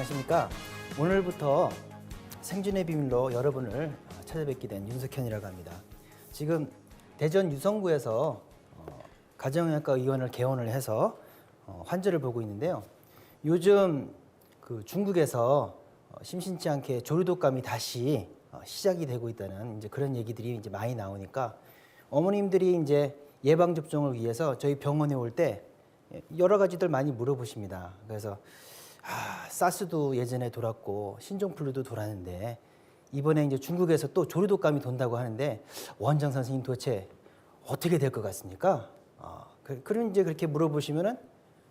안녕하십니까. 오늘부터 생존의 비밀로 여러분을 찾아뵙게 된 윤석현이라고 합니다. 지금 대전 유성구에서 가정의학과 의원을 개원을 해서 환자를 보고 있는데요. 요즘 그 중국에서 심심치 않게 조류독감이 다시 시작이 되고 있다는 이제 그런 얘기들이 이제 많이 나오니까 어머님들이 이제 예방 접종을 위해서 저희 병원에 올 때 여러 가지들 많이 물어보십니다. 그래서 사스도 예전에 돌았고 신종플루도 돌았는데 이번에 이제 중국에서 또 조류독감이 돈다고 하는데 원장 선생님 도대체 어떻게 될 것 같습니까? 그럼 이제 그렇게 물어보시면은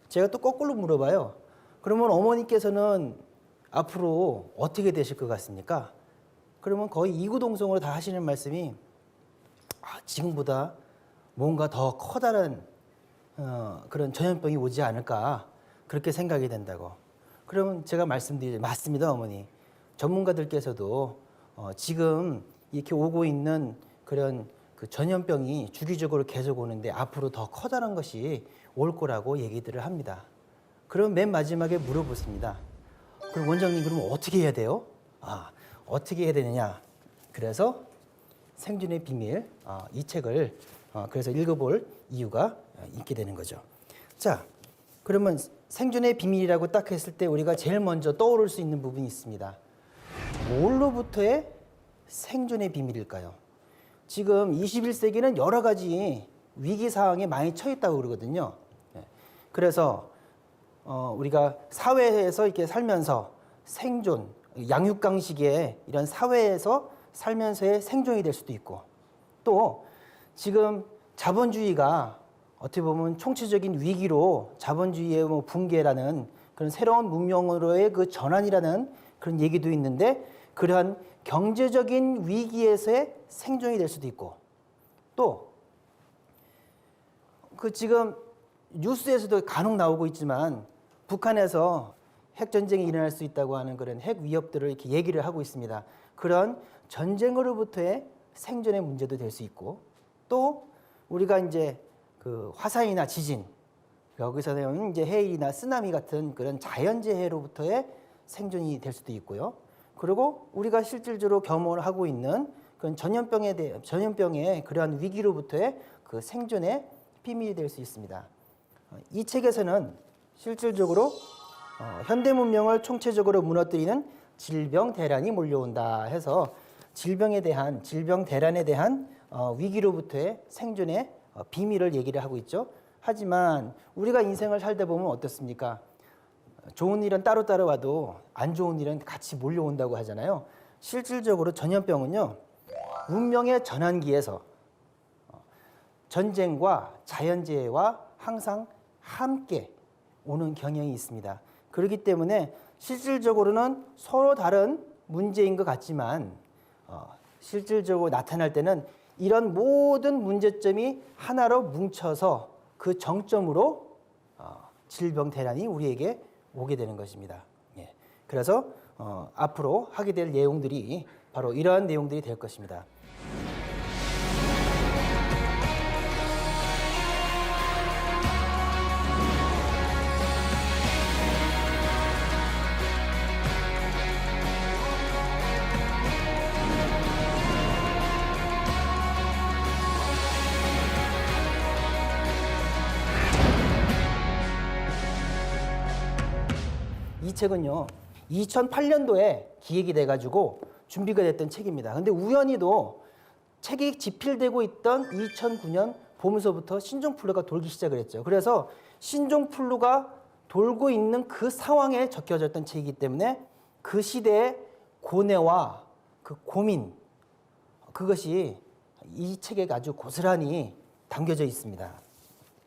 제가 또 거꾸로 물어봐요. 그러면 어머니께서는 앞으로 어떻게 되실 것 같습니까? 그러면 거의 이구동성으로 다 하시는 말씀이 지금보다 뭔가 더 커다란 그런 전염병이 오지 않을까 그렇게 생각이 된다고. 그러면 제가 말씀드리죠. 맞습니다, 어머니. 전문가들께서도 지금 이렇게 오고 있는 그런 그 전염병이 주기적으로 계속 오는데 앞으로 더 커다란 것이 올 거라고 얘기들을 합니다. 그럼 맨 마지막에 물어보십니다. 그럼 원장님 그러면 어떻게 해야 돼요? 어떻게 해야 되느냐? 그래서 생존의 비밀 이 책을 그래서 읽어볼 이유가 있게 되는 거죠. 자, 그러면 생존의 비밀이라고 딱 했을 때 우리가 제일 먼저 떠오를 수 있는 부분이 있습니다. 뭘로부터의 생존의 비밀일까요? 지금 21세기는 여러 가지 위기 상황에 많이 처했다고 그러거든요. 그래서 우리가 사회에서 이렇게 살면서 생존, 양육강식의 이런 사회에서 살면서의 생존이 될 수도 있고, 또 지금 자본주의가 어떻게 보면 총체적인 위기로 자본주의의 뭐 붕괴라는 그런 새로운 문명으로의 그 전환이라는 그런 얘기도 있는데, 그러한 경제적인 위기에서의 생존이 될 수도 있고, 또 그 지금 뉴스에서도 간혹 나오고 있지만 북한에서 핵전쟁이 일어날 수 있다고 하는 그런 핵 위협들을 이렇게 얘기를 하고 있습니다. 그런 전쟁으로부터의 생존의 문제도 될 수 있고, 또 우리가 이제 그 화산이나 지진, 여기서는 이제 해일이나 쓰나미 같은 그런 자연재해로부터의 생존이 될 수도 있고요. 그리고 우리가 실질적으로 경험을 하고 있는 그런 전염병의 그러한 위기로부터의 그 생존의 비밀이 될 수 있습니다. 이 책에서는 실질적으로 현대 문명을 총체적으로 무너뜨리는 질병 대란이 몰려온다 해서 질병 대란에 대한 위기로부터의 생존의 비밀을 얘기를 하고 있죠. 하지만 우리가 인생을 살다 보면 어떻습니까? 좋은 일은 따로따로 와도 안 좋은 일은 같이 몰려온다고 하잖아요. 실질적으로 전염병은요, 문명의 전환기에서 전쟁과 자연재해와 항상 함께 오는 경향이 있습니다. 그렇기 때문에 실질적으로는 서로 다른 문제인 것 같지만 실질적으로 나타날 때는 이런 모든 문제점이 하나로 뭉쳐서 그 정점으로 질병 대란이 우리에게 오게 되는 것입니다. 그래서 앞으로 하게 될 내용들이 바로 이러한 내용들이 될 것입니다. 이 책은요, 2008년도에 기획이 돼가지고 준비가 됐던 책입니다. 근데 우연히도 책이 집필되고 있던 2009년 봄서부터 신종플루가 돌기 시작을 했죠. 그래서 신종플루가 돌고 있는 그 상황에 적혀졌던 책이기 때문에 그 시대의 고뇌와 그 고민, 그것이 이 책에 아주 고스란히 담겨져 있습니다.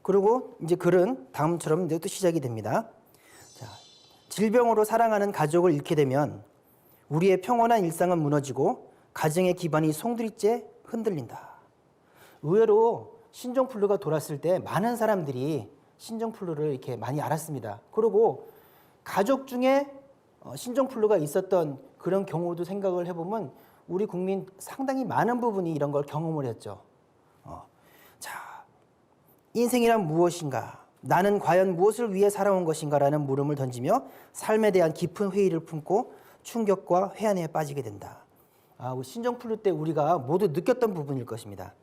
그리고 이제 글은 다음처럼 이제 또 시작이 됩니다. 질병으로 사랑하는 가족을 잃게 되면 우리의 평온한 일상은 무너지고 가정의 기반이 송두리째 흔들린다. 의외로 신종플루가 돌았을 때 많은 사람들이 신종플루를 이렇게 많이 알았습니다. 그리고 가족 중에 신종플루가 있었던 그런 경우도 생각을 해보면 우리 국민 상당히 많은 부분이 이런 걸 경험을 했죠. 자, 인생이란 무엇인가? 나는 과연 무엇을 위해 살아온 것인가라는 물음을 던지며 삶에 대한 깊은 회의를 품고 충격과 회한에 빠지게 된다. 신종플루 때 우리가 모두 느꼈던 부분일 것입니다.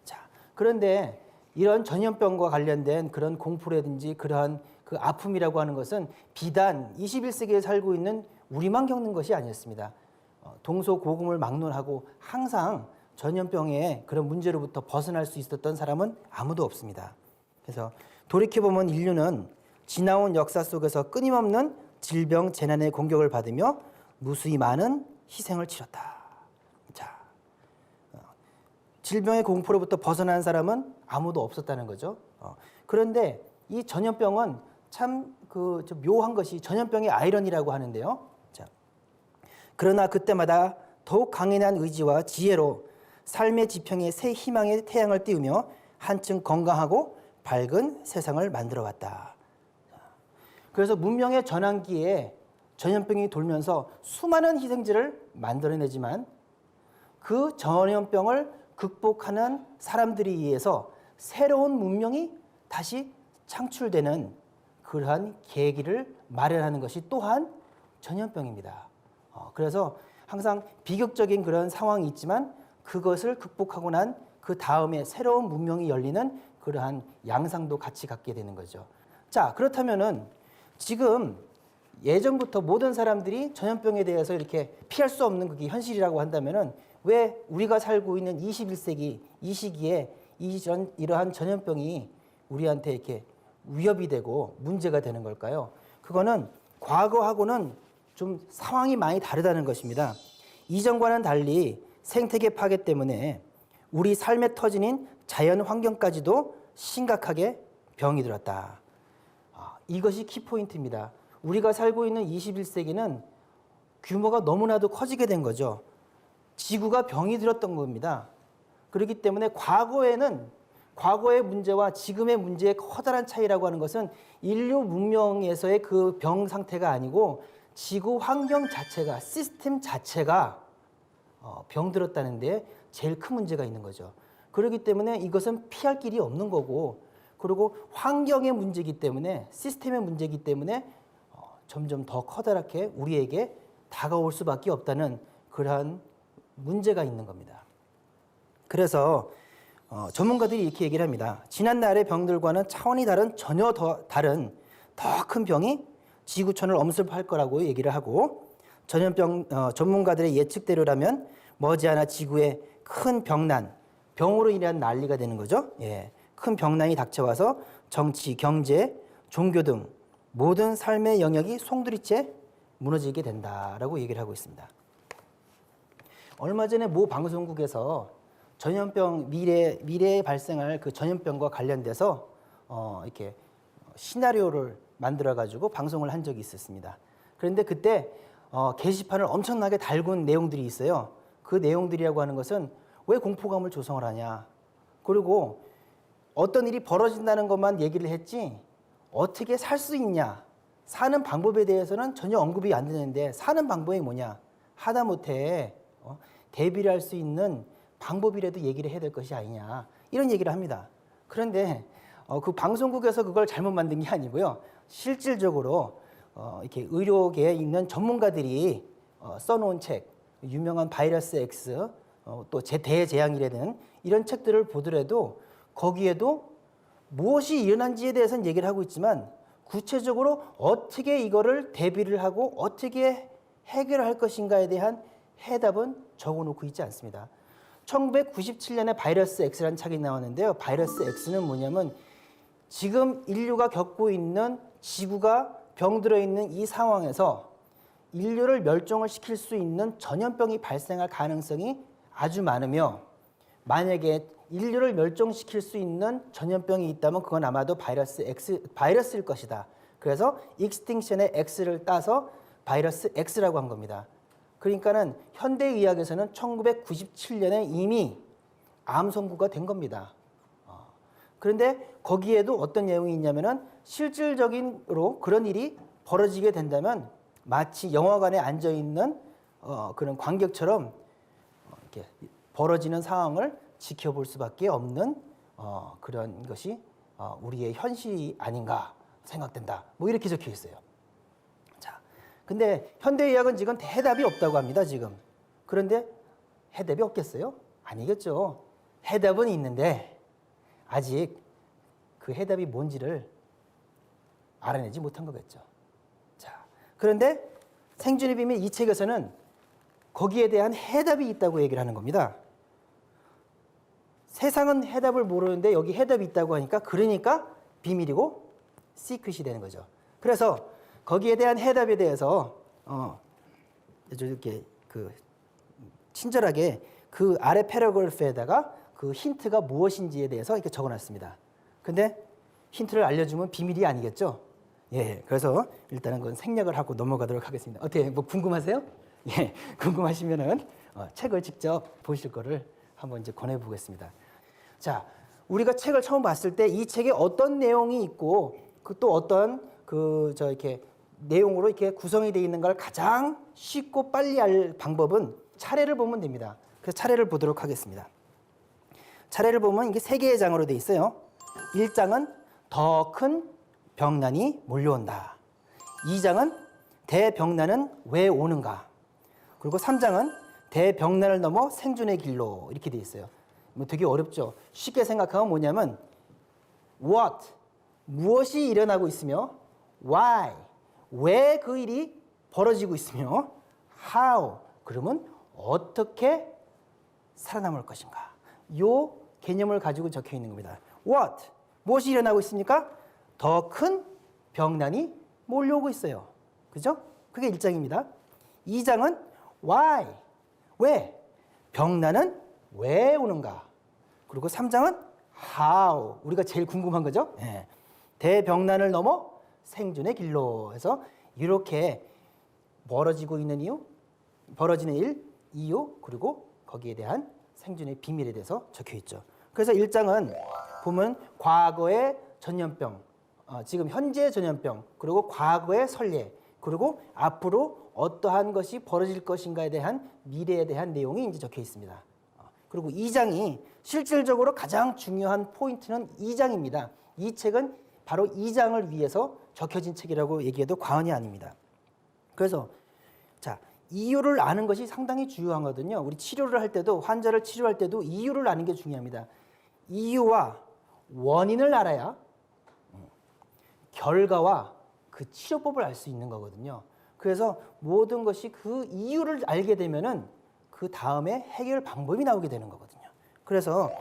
자, 그런데 이런 전염병과 관련된 그런 공포라든지 그러한 그 아픔이라고 하는 것은 비단 21세기에 살고 있는 우리만 겪는 것이 아니었습니다. 동서고금을 막론하고 항상 전염병의 그런 문제로부터 벗어날 수 있었던 사람은 아무도 없습니다. 그래서 돌이켜보면 인류는 지나온 역사 속에서 끊임없는 질병, 재난의 공격을 받으며 무수히 많은 희생을 치렀다. 자, 질병의 공포로부터 벗어난 사람은 아무도 없었다는 거죠. 그런데 이 전염병은 참 좀 묘한 것이 전염병의 아이러니라고 하는데요. 자, 그러나 그때마다 더욱 강인한 의지와 지혜로 삶의 지평에 새 희망의 태양을 띄우며 한층 건강하고 밝은 세상을 만들어 왔다. 그래서 문명의 전환기에 전염병이 돌면서 수많은 희생자를 만들어내지만 그 전염병을 극복하는 사람들에 의해서 새로운 문명이 다시 창출되는 그러한 계기를 마련하는 것이 또한 전염병입니다. 그래서 항상 비극적인 그런 상황이 있지만 그것을 극복하고 난 그 다음에 새로운 문명이 열리는 그러한 양상도 같이 갖게 되는 거죠. 자, 그렇다면은 지금 예전부터 모든 사람들이 전염병에 대해서 이렇게 피할 수 없는 그게 현실이라고 한다면은 왜 우리가 살고 있는 21세기 이 시기에 이러한 전염병이 우리한테 이렇게 위협이 되고 문제가 되는 걸까요? 그거는 과거하고는 좀 상황이 많이 다르다는 것입니다. 이전과는 달리 생태계 파괴 때문에 우리 삶의 터전인 자연 환경까지도 심각하게 병이 들었다. 이것이 키포인트입니다. 우리가 살고 있는 21세기는 규모가 너무나도 커지게 된 거죠. 지구가 병이 들었던 겁니다. 그렇기 때문에 과거의 문제와 지금의 문제의 커다란 차이라고 하는 것은 인류 문명에서의 그 병 상태가 아니고 지구 환경 자체가, 시스템 자체가 병들었다는 데 제일 큰 문제가 있는 거죠. 그렇기 때문에 이것은 피할 길이 없는 거고, 그리고 환경의 문제이기 때문에, 시스템의 문제이기 때문에 점점 더 커다랗게 우리에게 다가올 수밖에 없다는 그러한 문제가 있는 겁니다. 그래서 전문가들이 이렇게 얘기를 합니다. 지난날의 병들과는 차원이 다른 전혀 더 큰 병이 지구촌을 엄습할 거라고 얘기를 하고, 전염병 전문가들의 예측대로라면 머지않아 지구에 큰 병으로 인한 난리가 되는 거죠. 예, 큰 병난이 닥쳐와서 정치, 경제, 종교 등 모든 삶의 영역이 송두리째 무너지게 된다라고 얘기를 하고 있습니다. 얼마 전에 모 방송국에서 전염병 미래에 발생할 그 전염병과 관련돼서 이렇게 시나리오를 만들어 가지고 방송을 한 적이 있었습니다. 그런데 그때 게시판을 엄청나게 달군 내용들이 있어요. 그 내용들이라고 하는 것은 왜 공포감을 조성을 하냐, 그리고 어떤 일이 벌어진다는 것만 얘기를 했지 어떻게 살 수 있냐, 사는 방법에 대해서는 전혀 언급이 안 되는데 사는 방법이 뭐냐, 하다못해 대비를 할 수 있는 방법이라도 얘기를 해야 될 것이 아니냐, 이런 얘기를 합니다. 그런데 그 방송국에서 그걸 잘못 만든 게 아니고요, 실질적으로 이렇게 의료계에 있는 전문가들이 써놓은 책, 유명한 바이러스 X, 또 대재앙이라는 이런 책들을 보더라도 거기에도 무엇이 일어난지에 대해서는 얘기를 하고 있지만 구체적으로 어떻게 이거를 대비를 하고 어떻게 해결할 것인가에 대한 해답은 적어놓고 있지 않습니다. 1997년에 바이러스 X라는 책이 나왔는데요. 바이러스 X는 뭐냐면 지금 인류가 겪고 있는, 지구가 병들어 있는 이 상황에서 인류를 멸종을 시킬 수 있는 전염병이 발생할 가능성이 아주 많으며, 만약에 인류를 멸종시킬 수 있는 전염병이 있다면 그건 아마도 바이러스일 것이다. 그래서 익스팅션의 X를 따서 바이러스 X라고 한 겁니다. 그러니까는 현대의학에서는 1997년에 이미 암 선고가 된 겁니다. 그런데 거기에도 어떤 내용이 있냐면은 실질적으로 그런 일이 벌어지게 된다면 마치 영화관에 앉아 있는 그런 관객처럼 이렇게 벌어지는 상황을 지켜볼 수밖에 없는 그런 것이 우리의 현실이 아닌가 생각된다. 뭐 이렇게 적혀 있어요. 자, 근데 현대의학은 지금 해답이 없다고 합니다. 지금. 그런데 해답이 없겠어요? 아니겠죠. 해답은 있는데 아직 그 해답이 뭔지를 알아내지 못한 거겠죠. 자, 그런데 생존의 비밀 이 책에서는 거기에 대한 해답이 있다고 얘기를 하는 겁니다. 세상은 해답을 모르는데 여기 해답이 있다고 하니까 그러니까 비밀이고 시크릿이 되는 거죠. 그래서 거기에 대한 해답에 대해서 이렇게 친절하게 그 아래 패러그래프에다가 그 힌트가 무엇인지에 대해서 이렇게 적어놨습니다. 근데 힌트를 알려주면 비밀이 아니겠죠? 예, 그래서 일단은 그건 생략을 하고 넘어가도록 하겠습니다. 어떻게 뭐 궁금하세요? 예, 궁금하시면은 책을 직접 보실 거를 한번 이제 권해 보겠습니다. 자, 우리가 책을 처음 봤을 때 이 책에 어떤 내용이 있고 그 또 어떤 이렇게 내용으로 이렇게 구성이 되어 있는 걸 가장 쉽고 빨리 알 방법은 차례를 보면 됩니다. 그래서 차례를 보도록 하겠습니다. 차례를 보면 이게 세 개의 장으로 되어 있어요. 1장은 더 큰 병난이 몰려온다. 2장은 대병난은 왜 오는가. 그리고 3장은 대병난을 넘어 생존의 길로 이렇게 되어 있어요. 뭐 되게 어렵죠. 쉽게 생각하면 뭐냐면 what, 무엇이 일어나고 있으며 why, 왜 그 일이 벌어지고 있으며 how, 그러면 어떻게 살아남을 것인가. 요 개념을 가지고 적혀 있는 겁니다. what, 무엇이 일어나고 있습니까? 더 큰 병난이 몰려오고 있어요. 그죠? 그게 1장입니다. 2장은 why, 왜, 병난은 왜 오는가. 그리고 3장은 how, 우리가 제일 궁금한 거죠. 네. 대병난을 넘어 생존의 길로 해서 이렇게 벌어지고 있는 이유, 벌어지는 일, 이유, 그리고 거기에 대한 생존의 비밀에 대해서 적혀 있죠. 그래서 1장은 보면 과거의 전염병, 지금 현재의 전염병, 그리고 과거의 선례, 그리고 앞으로 어떠한 것이 벌어질 것인가에 대한 미래에 대한 내용이 이제 적혀 있습니다. 그리고 2장이 실질적으로 가장 중요한 포인트는 2장입니다. 이 책은 바로 2장을 위해서 적혀진 책이라고 얘기해도 과언이 아닙니다. 그래서 자, 이유를 아는 것이 상당히 중요하거든요. 우리 치료를 할 때도, 환자를 치료할 때도 이유를 아는 게 중요합니다. 이유와 원인을 알아야 결과와 그 치료법을 알 수 있는 거거든요. 그래서 모든 것이 그 이유를 알게 되면은 그 다음에 해결 방법이 나오게 되는 거거든요. 그래서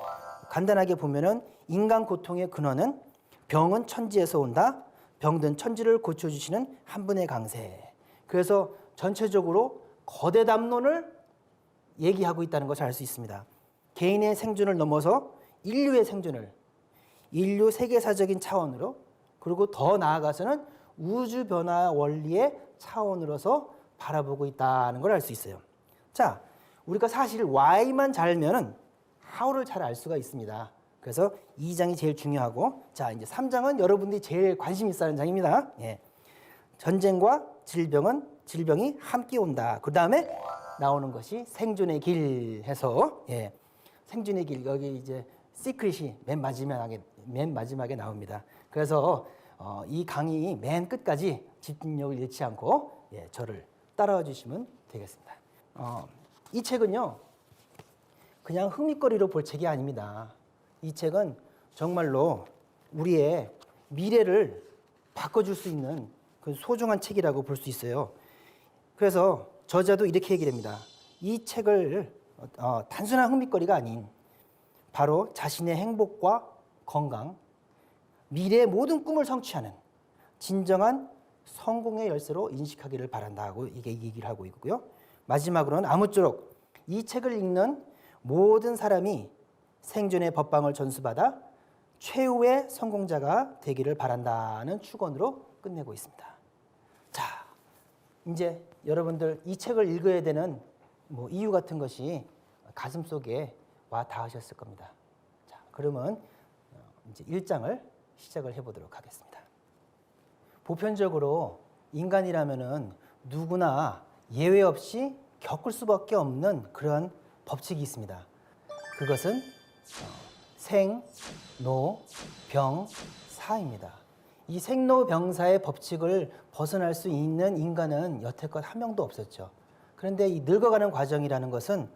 간단하게 보면은 인간 고통의 근원은 병은 천지에서 온다. 병든 천지를 고쳐주시는 한 분의 강세. 그래서 전체적으로 거대 담론을 얘기하고 있다는 것을 알 수 있습니다. 개인의 생존을 넘어서 인류의 생존을 인류 세계사적인 차원으로, 그리고 더 나아가서는 우주 변화 원리의 차원으로서 바라보고 있다는 걸 알 수 있어요. 자, 우리가 사실 why만 잘 알면은 how를 잘 알 수가 있습니다. 그래서 2장이 제일 중요하고, 자, 이제 3장은 여러분들이 제일 관심 있어 하는 장입니다. 예. 전쟁과 질병이 함께 온다. 그 다음에 나오는 것이 생존의 길 해서, 예. 생존의 길, 여기 이제 시크릿이 맨 마지막에 나옵니다. 그래서 이 강의 맨 끝까지 집중력을 잃지 않고, 예, 저를 따라와 주시면 되겠습니다. 이 책은요, 그냥 흥미거리로 볼 책이 아닙니다. 이 책은 정말로 우리의 미래를 바꿔줄 수 있는 그 소중한 책이라고 볼 수 있어요. 그래서 저자도 이렇게 얘기를 합니다. 이 책을 단순한 흥미거리가 아닌 바로 자신의 행복과 건강, 미래의 모든 꿈을 성취하는 진정한 성공의 열쇠로 인식하기를 바란다고 이게 얘기를 하고 있고요. 마지막으로는 아무쪼록 이 책을 읽는 모든 사람이 생존의 법방을 전수받아 최후의 성공자가 되기를 바란다는 축원으로 끝내고 있습니다. 자, 이제 여러분들 이 책을 읽어야 되는 뭐 이유 같은 것이 가슴속에 와 닿으셨을 겁니다. 자, 그러면 이제 1장을 시작을 해보도록 하겠습니다. 보편적으로 인간이라면은 누구나 예외 없이 겪을 수밖에 없는 그런 법칙이 있습니다. 그것은 생, 노, 병사입니다. 이 생로병사의 법칙을 벗어날 수 있는 인간은 여태껏 한 명도 없었죠. 그런데 이 늙어가는 과정이라는 것은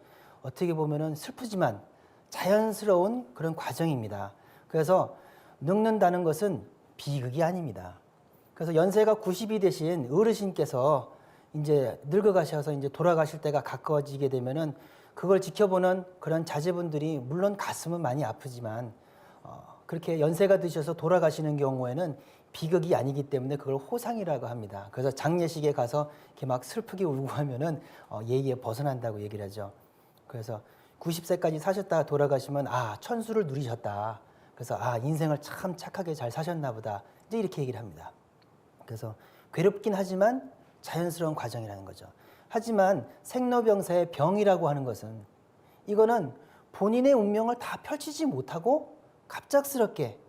어떻게 보면은 슬프지만 자연스러운 그런 과정입니다. 그래서 늙는다는 것은 비극이 아닙니다. 그래서 연세가 90이 되신 어르신께서 이제 늙어가셔서 이제 돌아가실 때가 가까워지게 되면은 그걸 지켜보는 그런 자제분들이 물론 가슴은 많이 아프지만 그렇게 연세가 드셔서 돌아가시는 경우에는 비극이 아니기 때문에 그걸 호상이라고 합니다. 그래서 장례식에 가서 이렇게 막 슬프게 울고 하면은 예의에 벗어난다고 얘기를 하죠. 그래서 90세까지 사셨다가 돌아가시면 천수를 누리셨다. 그래서 인생을 참 착하게 잘 사셨나 보다. 이제 이렇게 얘기를 합니다. 그래서 괴롭긴 하지만 자연스러운 과정이라는 거죠. 하지만 생로병사의 병이라고 하는 것은 이거는 본인의 운명을 다 펼치지 못하고 갑작스럽게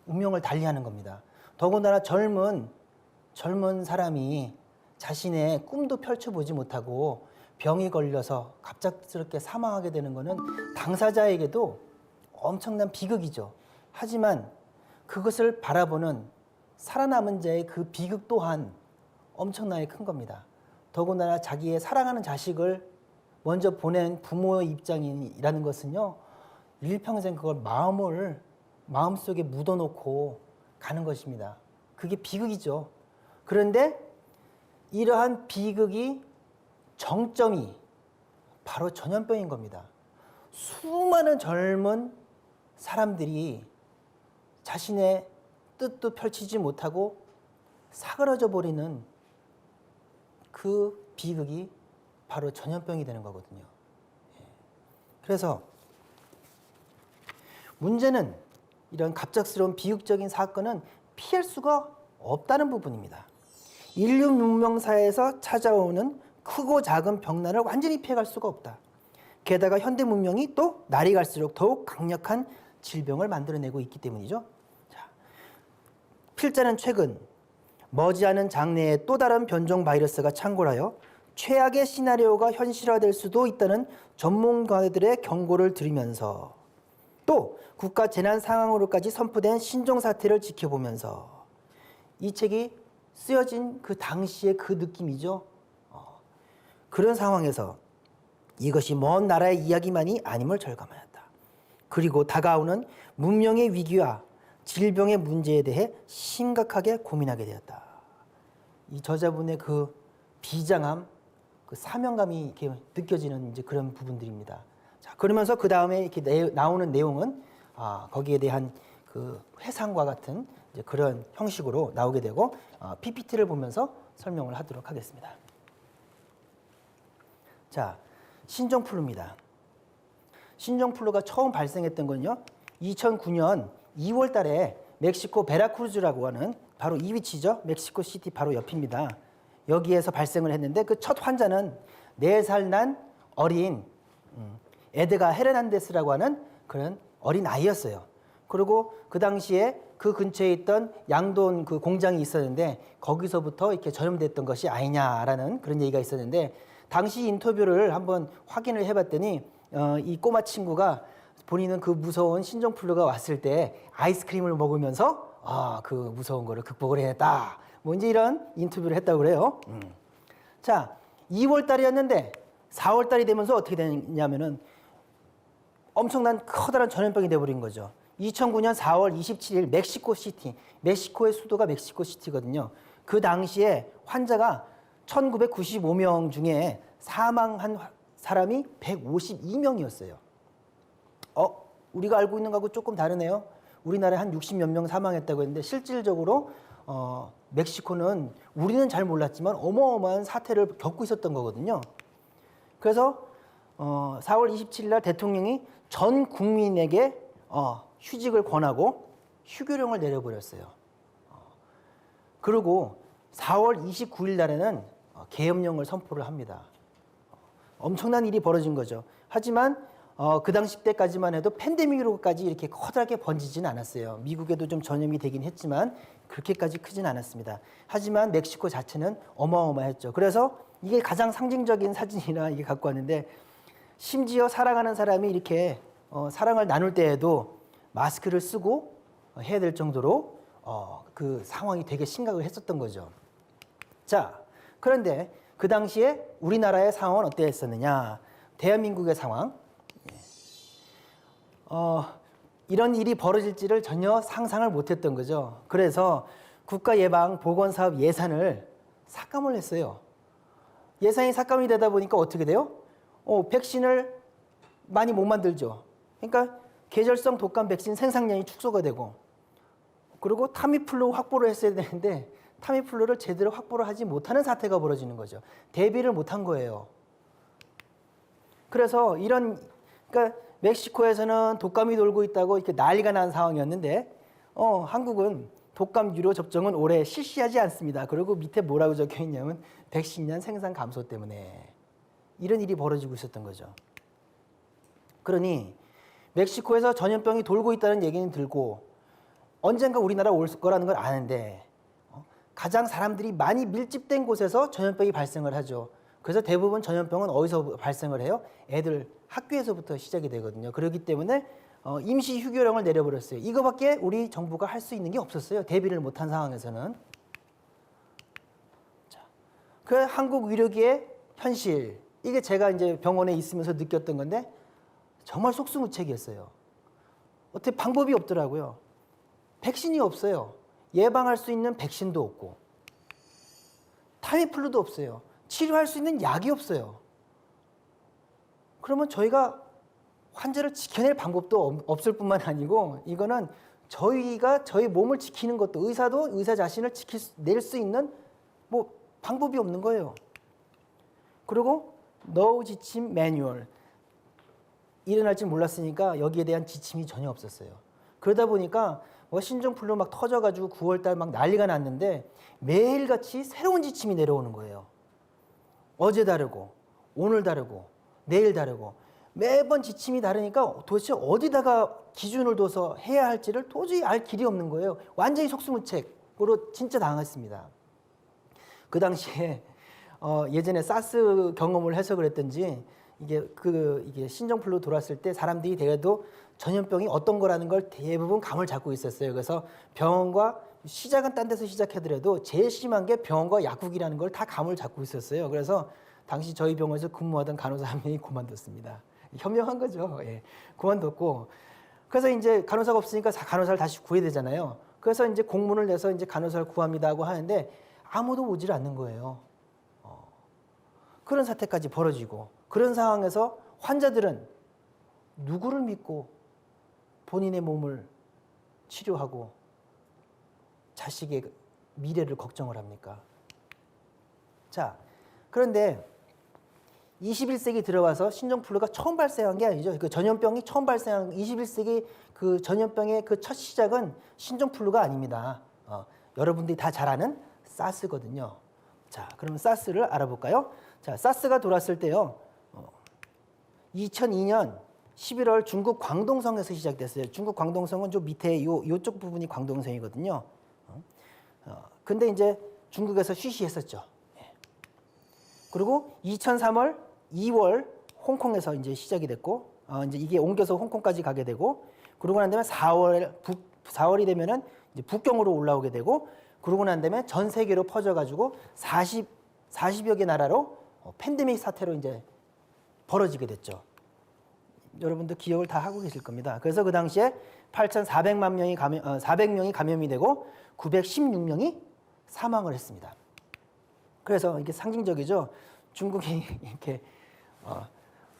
운명을 달리하는 겁니다. 더군다나 젊은 사람이 자신의 꿈도 펼쳐보지 못하고 병이 걸려서 갑작스럽게 사망하게 되는 것은 당사자에게도 엄청난 비극이죠. 하지만 그것을 바라보는 살아남은 자의 그 비극 또한 엄청나게 큰 겁니다. 더군다나 자기의 사랑하는 자식을 먼저 보낸 부모의 입장이라는 것은요, 일평생 그걸 마음속에 묻어놓고 가는 것입니다. 그게 비극이죠. 그런데 이러한 비극이 정점이 바로 전염병인 겁니다. 수많은 젊은 사람들이 자신의 뜻도 펼치지 못하고 사그러져 버리는 그 비극이 바로 전염병이 되는 거거든요. 그래서 문제는 이런 갑작스러운 비극적인 사건은 피할 수가 없다는 부분입니다. 인류 문명사에서 찾아오는 크고 작은 병난을 완전히 피해갈 수가 없다. 게다가 현대 문명이 또 날이 갈수록 더욱 강력한 질병을 만들어내고 있기 때문이죠. 자, 필자는 최근 머지않은 장래에 또 다른 변종 바이러스가 창궐하여 최악의 시나리오가 현실화될 수도 있다는 전문가들의 경고를 들으면서 또 국가 재난 상황으로까지 선포된 신종 사태를 지켜보면서 이 책이 쓰여진 그 당시의 그 느낌이죠. 그런 상황에서 이것이 먼 나라의 이야기만이 아님을 절감하였다. 그리고 다가오는 문명의 위기와 질병의 문제에 대해 심각하게 고민하게 되었다. 이 저자분의 그 비장함, 그 사명감이 이렇게 느껴지는 이제 그런 부분들입니다. 자, 그러면서 그 다음에 이렇게 나오는 내용은 거기에 대한 그 회상과 같은 이제 그런 형식으로 나오게 되고 PPT를 보면서 설명을 하도록 하겠습니다. 자, 신종플루입니다. 신종플루가 처음 발생했던 건요, 2009년 2월 달에 멕시코 베라크루즈라고 하는 바로 이 위치죠. 멕시코 시티 바로 옆입니다. 여기에서 발생을 했는데 그 첫 환자는 4살 난 어린 에드가 헤르난데스라고 하는 그런 어린 아이였어요. 그리고 그 당시에 그 근처에 있던 양돈 그 공장이 있었는데 거기서부터 이렇게 전염됐던 것이 아니냐라는 그런 얘기가 있었는데 당시 인터뷰를 한번 확인을 해봤더니 이 꼬마 친구가 본인은 그 무서운 신종플루가 왔을 때 아이스크림을 먹으면서 그 무서운 거를 극복을 해냈다. 뭐 이제 이런 인터뷰를 했다고 그래요. 자, 2월 달이었는데 4월 달이 되면서 어떻게 되냐면은 엄청난 커다란 전염병이 돼버린 거죠. 2009년 4월 27일 멕시코 시티, 멕시코의 수도가 멕시코 시티거든요. 그 당시에 환자가 1995명 중에 사망한 사람이 152명이었어요. 우리가 알고 있는 거하고 조금 다르네요. 우리나라에 한 60몇 명 사망했다고 했는데 실질적으로 멕시코는 우리는 잘 몰랐지만 어마어마한 사태를 겪고 있었던 거거든요. 그래서 4월 27일 날 대통령이 전 국민에게 휴직을 권하고 휴교령을 내려버렸어요. 그리고 4월 29일 날에는 계엄령을 선포를 합니다. 엄청난 일이 벌어진 거죠. 하지만 그 당시 때까지만 해도 팬데믹으로까지 이렇게 커다랗게 번지진 않았어요. 미국에도 좀 전염이 되긴 했지만 그렇게까지 크진 않았습니다. 하지만 멕시코 자체는 어마어마했죠. 그래서 이게 가장 상징적인 사진이라 이게 갖고 왔는데 심지어 사랑하는 사람이 이렇게 사랑을 나눌 때에도 마스크를 쓰고 해야 될 정도로 그 상황이 되게 심각을 했었던 거죠. 자, 그런데 그 당시에 우리나라의 상황은 어땠었느냐? 대한민국의 상황. 이런 일이 벌어질지를 전혀 상상을 못했던 거죠. 그래서 국가예방보건사업 예산을 삭감을 했어요. 예산이 삭감이 되다 보니까 어떻게 돼요? 백신을 많이 못 만들죠. 그러니까 계절성 독감 백신 생산량이 축소가 되고, 그리고 타미플루 확보를 했어야 되는데 타미플루를 제대로 확보를 하지 못하는 사태가 벌어지는 거죠. 대비를 못한 거예요. 그래서 그러니까 멕시코에서는 독감이 돌고 있다고 이렇게 난리가 난 상황이었는데, 한국은 독감 유료 접종은 올해 실시하지 않습니다. 그리고 밑에 뭐라고 적혀 있냐면 백신량 생산 감소 때문에 이런 일이 벌어지고 있었던 거죠. 그러니 멕시코에서 전염병이 돌고 있다는 얘기는 들고 언젠가 우리나라 올 거라는 걸 아는데 가장 사람들이 많이 밀집된 곳에서 전염병이 발생을 하죠. 그래서 대부분 전염병은 어디서 발생을 해요? 애들 학교에서부터 시작이 되거든요. 그렇기 때문에 임시 휴교령을 내려버렸어요. 이거밖에 우리 정부가 할 수 있는 게 없었어요. 대비를 못한 상황에서는. 자, 그 한국 의료계의 현실, 이게 제가 이제 병원에 있으면서 느꼈던 건데 정말 속수무책이었어요. 어떻게 방법이 없더라고요. 백신이 없어요. 예방할 수 있는 백신도 없고 타미플루도 없어요. 치료할 수 있는 약이 없어요. 그러면 저희가 환자를 지켜낼 방법도 없을 뿐만 아니고 이거는 저희가 저희 몸을 지키는 것도 의사도 의사 자신을 지켜낼 수 있는 뭐 방법이 없는 거예요. 그리고 no 지침 매뉴얼, 일어날 줄 몰랐으니까 여기에 대한 지침이 전혀 없었어요. 그러다 보니까 뭐 신종플루 막 터져가지고 9월달 막 난리가 났는데 매일같이 새로운 지침이 내려오는 거예요. 어제 다르고 오늘 다르고 내일 다르고 매번 지침이 다르니까 도대체 어디다가 기준을 둬서 해야 할지를 도저히 알 길이 없는 거예요. 완전히 속수무책으로 진짜 당했습니다. 그 당시에 예전에 사스 경험을 해서 그랬던지 이게 신종플루 돌았을 때 사람들이 대개도 전염병이 어떤 거라는 걸 대부분 감을 잡고 있었어요. 그래서 병원과 시작은 딴 데서 시작하더라도 제일 심한 게 병원과 약국이라는 걸 다 감을 잡고 있었어요. 그래서 당시 저희 병원에서 근무하던 간호사 한 명이 그만뒀습니다. 현명한 거죠. 예. 그만뒀고, 그래서 이제 간호사가 없으니까 간호사를 다시 구해야 되잖아요. 그래서 이제 공문을 내서 이제 간호사를 구합니다 하고 하는데 아무도 오질 않는 거예요. 그런 사태까지 벌어지고, 그런 상황에서 환자들은 누구를 믿고 본인의 몸을 치료하고 자식의 미래를 걱정을 합니까? 자, 그런데 21세기 들어와서 신종플루가 처음 발생한 게 아니죠. 그 전염병이 처음 발생한 21세기 그 전염병의 그 첫 시작은 신종플루가 아닙니다. 여러분들이 다 잘 아는 사스거든요. 자, 그러면 사스를 알아볼까요? 자, 사스가 돌았을 때요. 2002년 11월 중국 광동성에서 시작됐어요. 중국 광동성은 좀 밑에 요쪽 부분이 광동성이거든요. 근데 이제 중국에서 쉬쉬했었죠. 그리고 2003월 2월 홍콩에서 이제 시작이 됐고, 이제 이게 옮겨서 홍콩까지 가게 되고, 그러고 난 다음에 4월이 되면은 이제 북경으로 올라오게 되고, 그러고 난 다음에 전 세계로 퍼져가지고 40여 개 나라로 팬데믹 사태로 이제 벌어지게 됐죠. 여러분들 기억을 다 하고 계실 겁니다. 그래서 그 당시에 400명이 감염이 되고 916명이 사망을 했습니다. 그래서 이게 상징적이죠. 중국이 이렇게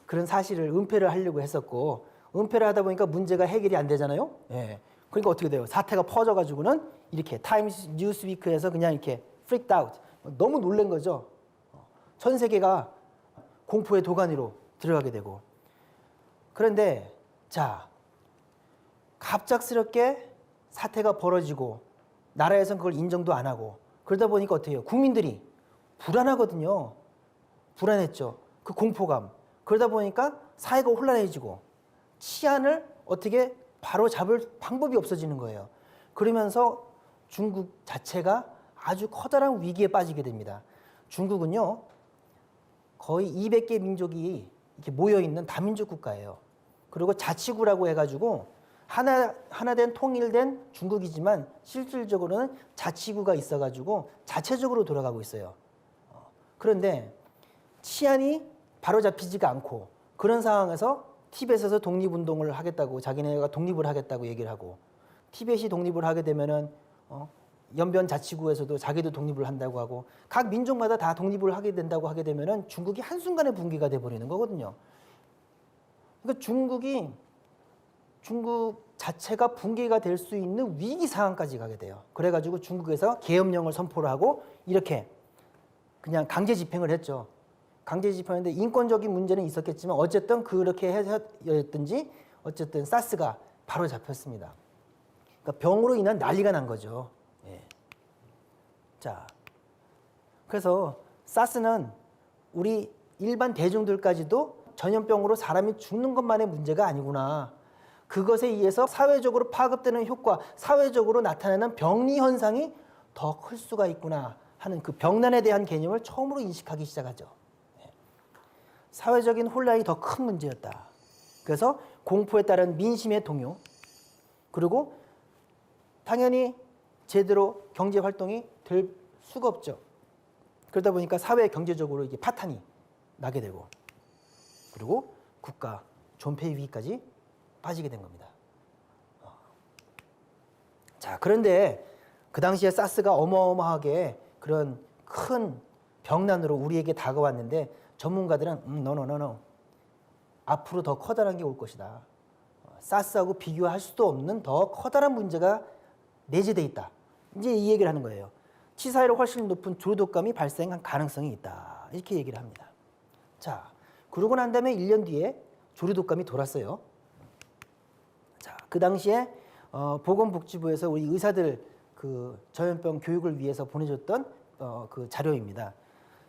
그런 사실을 은폐를 하려고 했었고, 은폐를 하다 보니까 문제가 해결이 안 되잖아요. 예. 그러니까 어떻게 돼요? 사태가 퍼져가지고는 이렇게 타임스 뉴스위크에서 그냥 이렇게 freaked out, 너무 놀란 거죠. 전 세계가 공포의 도가니로 들어가게 되고. 그런데 자, 갑작스럽게 사태가 벌어지고 나라에서는 그걸 인정도 안 하고 그러다 보니까 어떻게 해요? 국민들이 불안하거든요. 불안했죠. 그 공포감. 그러다 보니까 사회가 혼란해지고 치안을 어떻게 바로 잡을 방법이 없어지는 거예요. 그러면서 중국 자체가 아주 커다란 위기에 빠지게 됩니다. 중국은요, 거의 200개 민족이 이렇게 모여있는 다민족 국가예요. 그리고 자치구라고 해가지고 하나 된 통일된 중국이지만 실질적으로는 자치구가 있어가지고 자체적으로 돌아가고 있어요. 그런데 치안이 바로잡히지가 않고 그런 상황에서 티벳에서 독립운동을 하겠다고 자기네가 독립을 하겠다고 얘기를 하고 티벳이 독립을 하게 되면은 연변 자치구에서도 자기도 독립을 한다고 하고 각 민족마다 다 독립을 하게 된다고 하게 되면은 중국이 한순간에 붕괴가 돼버리는 거거든요. 그러니까 중국 자체가 붕괴가 될 수 있는 위기 상황까지 가게 돼요. 그래가지고 중국에서 계엄령을 선포를 하고 이렇게 그냥 강제 집행을 했죠. 강제 집행했는데 인권적인 문제는 있었겠지만 어쨌든 그렇게 해서였든지 어쨌든 사스가 바로 잡혔습니다. 그러니까 병으로 인한 난리가 난 거죠. 예. 자, 그래서 사스는 우리 일반 대중들까지도 전염병으로 사람이 죽는 것만의 문제가 아니구나. 그것에 의해서 사회적으로 파급되는 효과, 사회적으로 나타나는 병리 현상이 더 클 수가 있구나 하는 그 병난에 대한 개념을 처음으로 인식하기 시작하죠. 사회적인 혼란이 더 큰 문제였다. 그래서 공포에 따른 민심의 동요, 그리고 당연히 제대로 경제 활동이 될 수가 없죠. 그러다 보니까 사회 경제적으로 이게 파탄이 나게 되고, 그리고 국가 존폐 위기까지 빠지게 된 겁니다. 자, 그런데 그 당시에 사스가 어마어마하게 그런 큰 병난으로 우리에게 다가왔는데 전문가들은 no. 앞으로 더 커다란 게 올 것이다. 사스하고 비교할 수도 없는 더 커다란 문제가 내재돼 있다. 이제 이 얘기를 하는 거예요. 치사율이 훨씬 높은 조류독감이 발생한 가능성이 있다. 이렇게 얘기를 합니다. 자, 그러고 난 다음에 1년 뒤에 조류독감이 돌았어요. 자, 그 당시에 보건복지부에서 우리 의사들 그 전염병 교육을 위해서 보내줬던 그 자료입니다.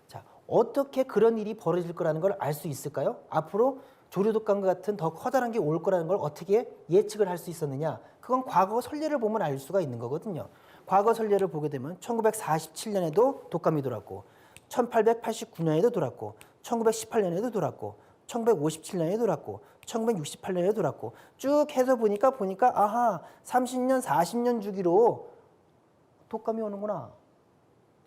자, 어떻게 그런 일이 벌어질 거라는 걸 알 수 있을까요? 앞으로 조류독감과 같은 더 커다란 게 올 거라는 걸 어떻게 예측을 할 수 있었느냐? 그건 과거 선례를 보면 알 수가 있는 거거든요. 과거 선례를 보게 되면 1947년에도 독감이 돌았고 1889년에도 돌았고 1918년에도 돌았고 1957년에도 돌았고 1968년에도 돌았고 쭉 해서 보니까 아하 30년 40년 주기로 독감이 오는구나.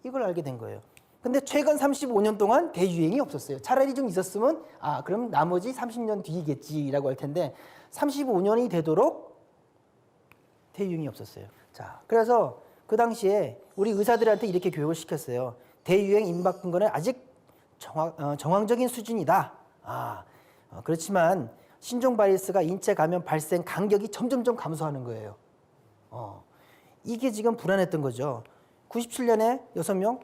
이걸 알게 된 거예요. 근데 최근 35년 동안 대유행이 없었어요. 차라리 좀 있었으면 그럼 나머지 30년 뒤이겠지라고 할 텐데 35년이 되도록 대유행이 없었어요. 자, 그래서 그 당시에 우리 의사들한테 이렇게 교육을 시켰어요. 대유행 임박 근거는 아직 정황적인 수준이다. 그렇지만 신종 바이러스가 인체 감염 발생 간격이 점점점 감소하는 거예요. 이게 지금 불안했던 거죠. 97년에 6명,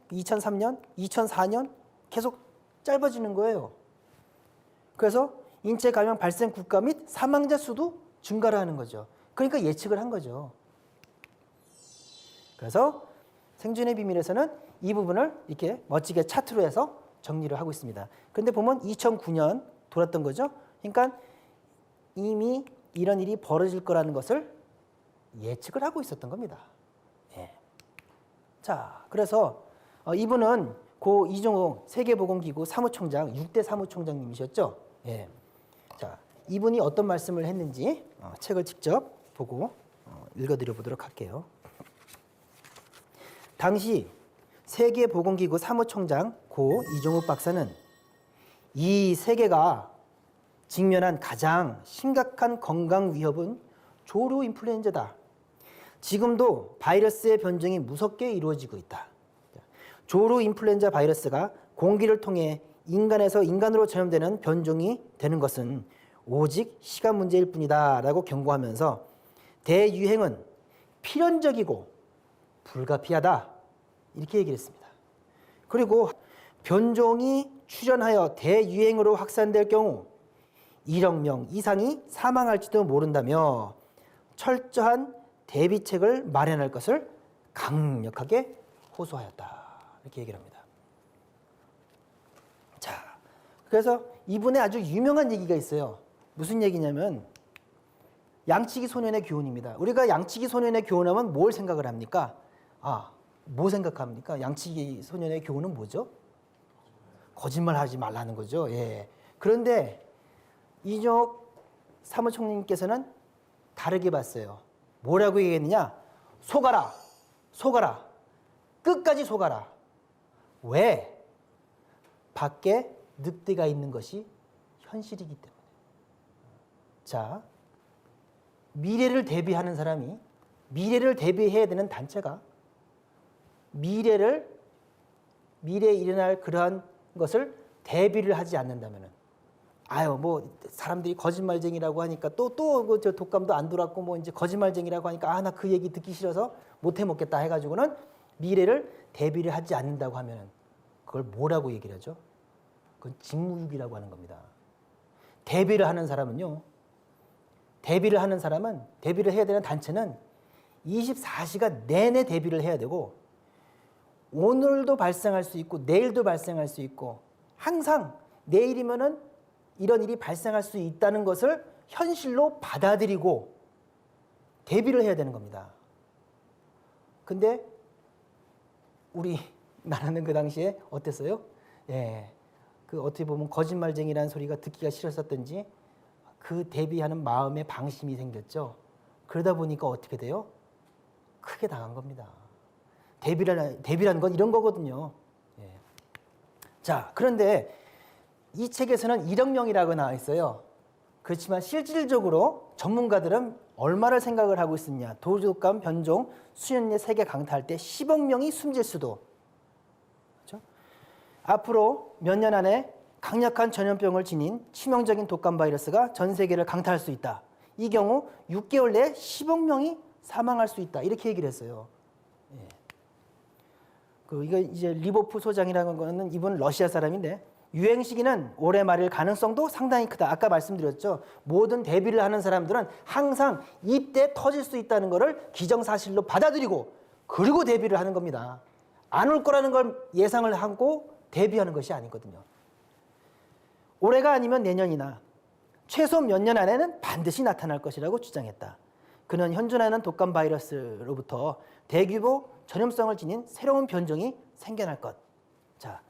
2003년, 2004년 계속 짧아지는 거예요. 그래서 인체 감염 발생 국가 및 사망자 수도 증가를 하는 거죠. 그러니까 예측을 한 거죠. 그래서 생존의 비밀에서는 이 부분을 이렇게 멋지게 차트로 해서 정리를 하고 있습니다. 그런데 보면 2009년 돌았던 거죠. 그러니까 이미 이런 일이 벌어질 거라는 것을 예측을 하고 있었던 겁니다. 예. 자, 그래서 이분은 고 이종욱 세계보건기구 사무총장 6대 사무총장님이셨죠. 예. 자, 이분이 어떤 말씀을 했는지 책을 직접 보고 읽어드려 보도록 할게요. 당시 세계보건기구 사무총장 고 이종욱 박사는 이 세계가 직면한 가장 심각한 건강 위협은 조류 인플루엔자다. 지금도 바이러스의 변종이 무섭게 이루어지고 있다. 조류 인플루엔자 바이러스가 공기를 통해 인간에서 인간으로 전염되는 변종이 되는 것은 오직 시간 문제일 뿐이다 라고 경고하면서 대유행은 필연적이고 불가피하다 이렇게 얘기를 했습니다. 그리고 변종이 출현하여 대유행으로 확산될 경우 1억 명 이상이 사망할지도 모른다며 철저한 대비책을 마련할 것을 강력하게 호소하였다. 이렇게 얘기를 합니다. 자, 그래서 이분의 아주 유명한 얘기가 있어요. 무슨 얘기냐면 양치기 소년의 교훈입니다. 우리가 양치기 소년의 교훈하면 뭘 생각을 합니까? 뭐 생각합니까? 양치기 소년의 교훈은 뭐죠? 거짓말하지 말라는 거죠. 예. 그런데 이종욱 사무총장님께서는 다르게 봤어요. 뭐라고 얘기했느냐? 속아라. 속아라. 끝까지 속아라. 왜? 밖에 늑대가 있는 것이 현실이기 때문에. 자, 미래를 대비하는 사람이, 미래를 대비해야 되는 단체가 미래에 일어날 그러한 것을 대비를 하지 않는다면은, 아유, 뭐, 사람들이 거짓말쟁이라고 하니까 또 저 독감도 안 돌았고, 뭐, 이제 거짓말쟁이라고 하니까, 아, 나 그 얘기 듣기 싫어서 못 해먹겠다 해가지고는 미래를 대비를 하지 않는다고 하면은, 그걸 뭐라고 얘기를 하죠? 그건 직무유기라고 하는 겁니다. 대비를 하는 사람은요, 대비를 해야 되는 단체는 24시간 내내 대비를 해야 되고, 오늘도 발생할 수 있고, 내일도 발생할 수 있고, 항상 내일이면은 이런 일이 발생할 수 있다는 것을 현실로 받아들이고 대비를 해야 되는 겁니다. 근데 우리 나라는 그 당시에 어땠어요? 예, 그 어떻게 보면 거짓말쟁이라는 소리가 듣기가 싫었었던지 그 대비하는 마음에 방심이 생겼죠. 그러다 보니까 어떻게 돼요? 크게 당한 겁니다. 대비라는 건 이런 거거든요. 예. 자, 그런데 이 책에서는 1억 명이라고 나와 있어요. 그렇지만 실질적으로 전문가들은 얼마를 생각을 하고 있었냐. 도저독감 변종 수년내 세계 강타할 때 10억 명이 숨질 수도. 그렇죠? 앞으로 몇 년 안에 강력한 전염병을 지닌 치명적인 독감 바이러스가 전 세계를 강타할 수 있다. 이 경우 6개월 내에 10억 명이 사망할 수 있다. 이렇게 얘기를 했어요. 예. 이거 이제 리보프 소장이라는 거는 이분 러시아 사람인데, 유행 시기는 올해 말일 가능성도 상당히 크다. 아까 말씀드렸죠. 모든 대비를 하는 사람들은 항상 이때 터질 수 있다는 것을 기정사실로 받아들이고 그리고 대비를 하는 겁니다. 안 올 거라는 걸 예상을 하고 대비하는 것이 아니거든요. 올해가 아니면 내년이나 최소 몇 년 안에는 반드시 나타날 것이라고 주장했다. 그는 현존하는 독감 바이러스로부터 대규모 전염성을 지닌 새로운 변종이 생겨날 것. 자,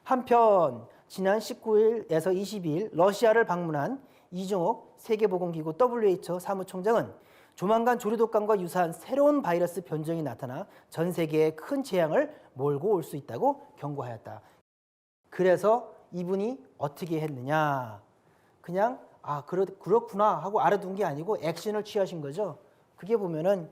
한편 지난 19일에서 22일 러시아를 방문한 이종옥 세계보건기구 WHO 사무총장은 조만간 조류독감과 유사한 새로운 바이러스 변종이 나타나 전 세계에 큰 재앙을 몰고 올 수 있다고 경고하였다. 그래서 이분이 어떻게 했느냐? 그냥 그렇구나 하고 알아둔 게 아니고 액션을 취하신 거죠. 그게 보면은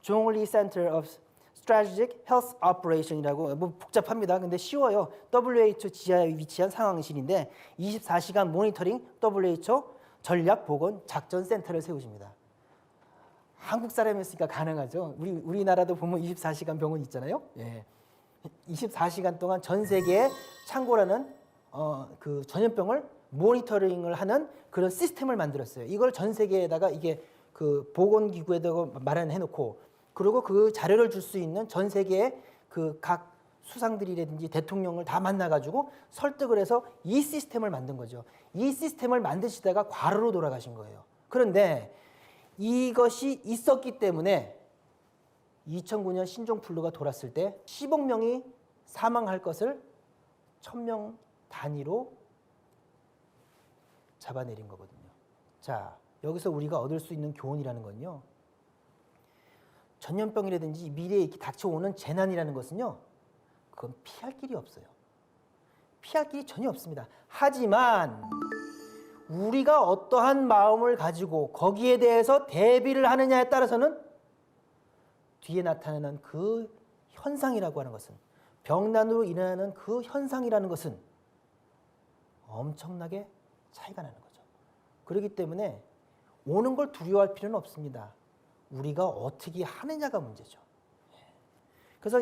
Zhongli Center of Strategic Health Operation이라고, 뭐 복잡합니다. 근데 쉬워요. WHO 지하에 위치한 상황실인데 24시간 모니터링 WHO 전략보건작전센터를 세우십니다. 한국 사람이었으니까 가능하죠. 우리나라도 보면 24시간 병원 있잖아요. 예. 24시간 동안 전 세계에 창고라는 그 전염병을 모니터링을 하는 그런 시스템을 만들었어요. 이걸 전 세계에다가 이게 그 보건기구에다가 마련해 놓고, 그리고 그 자료를 줄 수 있는 전 세계의 그 각 수상들이라든지 대통령을 다 만나가지고 설득을 해서 이 시스템을 만든 거죠. 이 시스템을 만드시다가 과로로 돌아가신 거예요. 그런데 이것이 있었기 때문에 2009년 신종플루가 돌았을 때 10억 명이 사망할 것을 1000명 단위로 잡아내린 거거든요. 자, 여기서 우리가 얻을 수 있는 교훈이라는 건요, 전염병이라든지 미래에 이렇게 닥쳐오는 재난이라는 것은요, 그건 피할 길이 없어요. 피할 길이 전혀 없습니다. 하지만 우리가 어떠한 마음을 가지고 거기에 대해서 대비를 하느냐에 따라서는 뒤에 나타나는 그 현상이라고 하는 것은, 병난으로 일어나는 그 현상이라는 것은 엄청나게 차이가 나는 거죠. 그렇기 때문에 오는 걸 두려워할 필요는 없습니다. 우리가 어떻게 하느냐가 문제죠. 그래서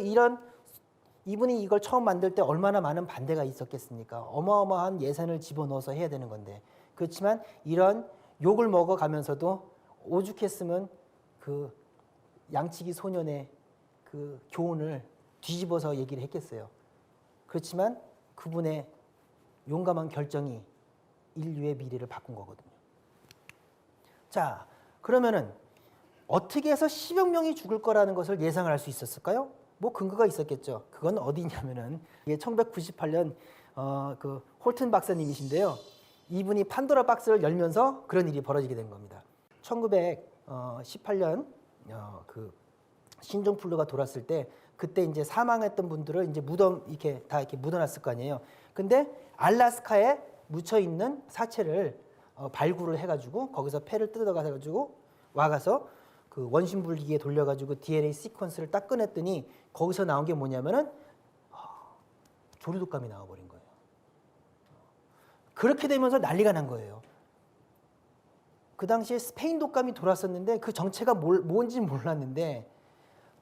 이분이 이걸 처음 만들 때 얼마나 많은 반대가 있었겠습니까? 어마어마한 예산을 집어넣어서 해야 되는 건데. 그렇지만 이런 욕을 먹어가면서도 오죽했으면 그 양치기 소년의 그 교훈을 뒤집어서 얘기를 했겠어요. 그렇지만 그분의 용감한 결정이 인류의 미래를 바꾼 거거든요. 자, 그러면은 어떻게 해서 10억 명이 죽을 거라는 것을 예상을 할 수 있었을까요? 뭐 근거가 있었겠죠. 그건 어디냐면은 이게 1998년 그 홀튼 박사님이신데요. 이분이 판도라 박스를 열면서 그런 일이 벌어지게 된 겁니다. 18년 그 신종플루가 돌았을 때 그때 이제 사망했던 분들을 이제 무덤 이렇게 다 이렇게 묻어놨을 거 아니에요. 근데 알래스카에 묻혀 있는 사체를 발굴을 해가지고 거기서 폐를 뜯어가지고 와가서 그 원심불기기에 돌려가지고 DNA 시퀀스를 딱 꺼냈더니 거기서 나온 게 뭐냐면은 조류독감이 나와버린 거예요. 그렇게 되면서 난리가 난 거예요. 그 당시에 스페인 독감이 돌았었는데 그 정체가 뭔지 몰랐는데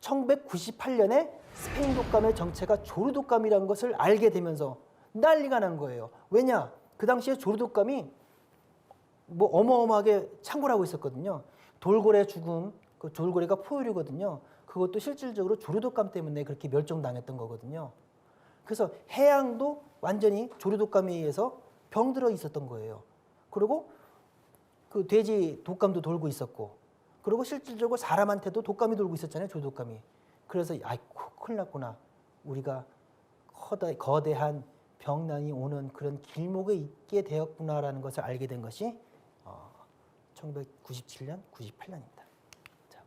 1998년에 스페인 독감의 정체가 조류독감이라는 것을 알게 되면서 난리가 난 거예요. 왜냐? 그 당시에 조류독감이 뭐 어마어마하게 창궐하고 있었거든요. 돌고래 죽음, 그 돌고래가 포유류거든요. 그것도 실질적으로 조류독감 때문에 그렇게 멸종당했던 거거든요. 그래서 해양도 완전히 조류독감에 의해서 병들어 있었던 거예요. 그리고 그 돼지 독감도 돌고 있었고, 그리고 실질적으로 사람한테도 독감이 돌고 있었잖아요, 조류독감이. 그래서 아이고 큰일 났구나. 우리가 거대한 병난이 오는 그런 길목에 있게 되었구나라는 것을 알게 된 것이 1997년, 98년입니다. 자,